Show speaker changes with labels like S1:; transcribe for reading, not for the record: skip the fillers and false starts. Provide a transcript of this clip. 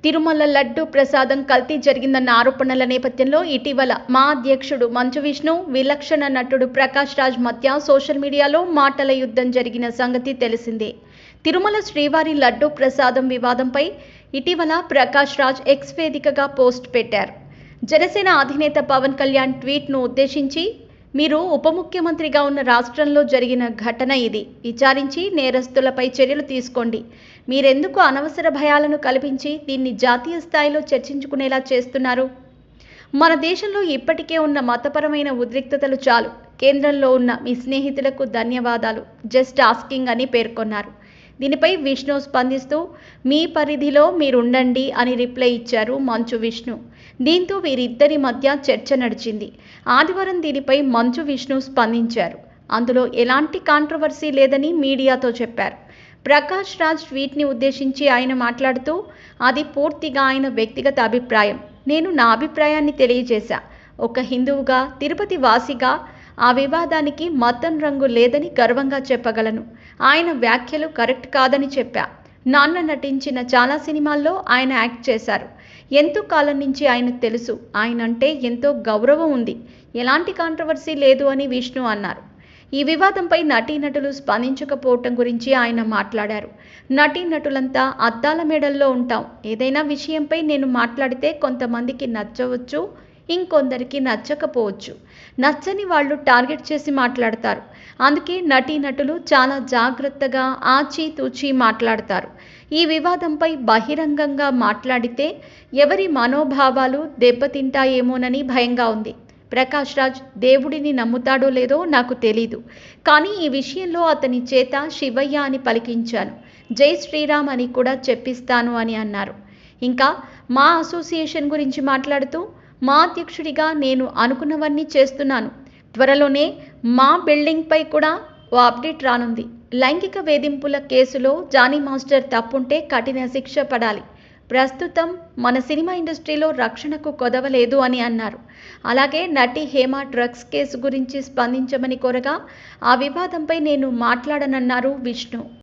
S1: తిరుమల లడ్డు ప్రసాదం కల్తీ జరిగిందన్న ఆరోపణల నేపథ్యంలో ఇటీవల మా అధ్యక్షుడు మంచు విష్ణు, విలక్షణ నటుడు ప్రకాష్ రాజ్ మధ్య సోషల్ మీడియాలో మాటల యుద్ధం జరిగిన సంగతి తెలిసిందే. తిరుమల శ్రీవారి లడ్డు ప్రసాదం వివాదంపై ఇటీవల ప్రకాష్ రాజ్ ఎక్స్ వేదికగా పోస్ట్ పెట్టారు. జనసేన అధినేత పవన్ కళ్యాణ్ ట్వీట్ను ఉద్దేశించి, మీరు ఉప ముఖ్యమంత్రిగా ఉన్న రాష్ట్రంలో జరిగిన ఘటన ఇది. విచారించి నేరస్తులపై చర్యలు తీసుకోండి. మీరెందుకు అనవసర భయాలను కల్పించి దీన్ని జాతీయ స్థాయిలో చర్చించుకునేలా చేస్తున్నారు? మన దేశంలో ఇప్పటికే ఉన్న మతపరమైన ఉద్రిక్తతలు చాలు. కేంద్రంలో ఉన్న మీ స్నేహితులకు ధన్యవాదాలు, జస్ట్ ఆస్కింగ్ అని పేర్కొన్నారు. దీనిపై విష్ణు స్పందిస్తూ, మీ పరిధిలో మీరుండండి అని రిప్లై ఇచ్చారు మంచు విష్ణు. దీంతో వీరిద్దరి మధ్య చర్చ నడిచింది. ఆదివారం దీనిపై మంచు విష్ణు స్పందించారు. అందులో ఎలాంటి కాంట్రవర్సీ లేదని మీడియాతో చెప్పారు. ప్రకాష్ రాజ్ ట్వీట్ని ఉద్దేశించి ఆయన మాట్లాడుతూ, అది పూర్తిగా ఆయన వ్యక్తిగత అభిప్రాయం. నేను నా అభిప్రాయాన్ని తెలియజేశా. ఒక హిందువుగా, తిరుపతి వాసిగా ఆ వివాదానికి మతం రంగు లేదని గర్వంగా చెప్పగలను. ఆయన వ్యాఖ్యలు కరెక్ట్ కాదని చెప్పా. నాన్న నటించిన చాలా సినిమాల్లో ఆయన యాక్ట్ చేశారు. ఎంతో కాలం నుంచి ఆయనకు తెలుసు. ఆయన అంటే ఎంతో గౌరవం ఉంది. ఎలాంటి కాంట్రవర్సీ లేదు అని విష్ణు అన్నారు. ఈ వివాదంపై నటీనటులు స్పందించకపోవటం గురించి ఆయన మాట్లాడారు. నటీనటులంతా అద్దాల మేడల్లో ఉంటాం. ఏదైనా విషయంపై నేను మాట్లాడితే కొంతమందికి నచ్చవచ్చు, ఇంకొందరికి నచ్చకపోవచ్చు. నచ్చని వాళ్ళు టార్గెట్ చేసి మాట్లాడతారు. అందుకే నటీనటులు చాలా జాగ్రత్తగా ఆచితూచి మాట్లాడతారు. ఈ వివాదంపై బహిరంగంగా మాట్లాడితే ఎవరి మనోభావాలు దెబ్బతింటాయేమోనని భయంగా ఉంది. ప్రకాష్ రాజ్ దేవుడిని నమ్ముతాడో లేదో నాకు తెలీదు. కానీ ఈ విషయంలో అతని చేత శివయ్య అని పలికించాను. జై శ్రీరామ్ అని కూడా చెప్పిస్తాను అని అన్నారు. ఇంకా మా అసోసియేషన్ గురించి మాట్లాడుతూ, మా అధ్యక్షుడిగా నేను అనుకున్నవన్నీ చేస్తున్నాను. త్వరలోనే మా బిల్డింగ్పై కూడా ఓ అప్డేట్ రానుంది. లైంగిక వేధింపుల కేసులో జానీ మాస్టర్ తప్పుంటే కఠిన శిక్ష పడాలి. ప్రస్తుతం మన సినిమా ఇండస్ట్రీలో రక్షణకు కొదవలేదు అని అన్నారు. అలాగే నటి హేమ డ్రగ్స్ కేసు గురించి స్పందించమని కోరగా, ఆ వివాదంపై నేను మాట్లాడనన్నారు విష్ణు.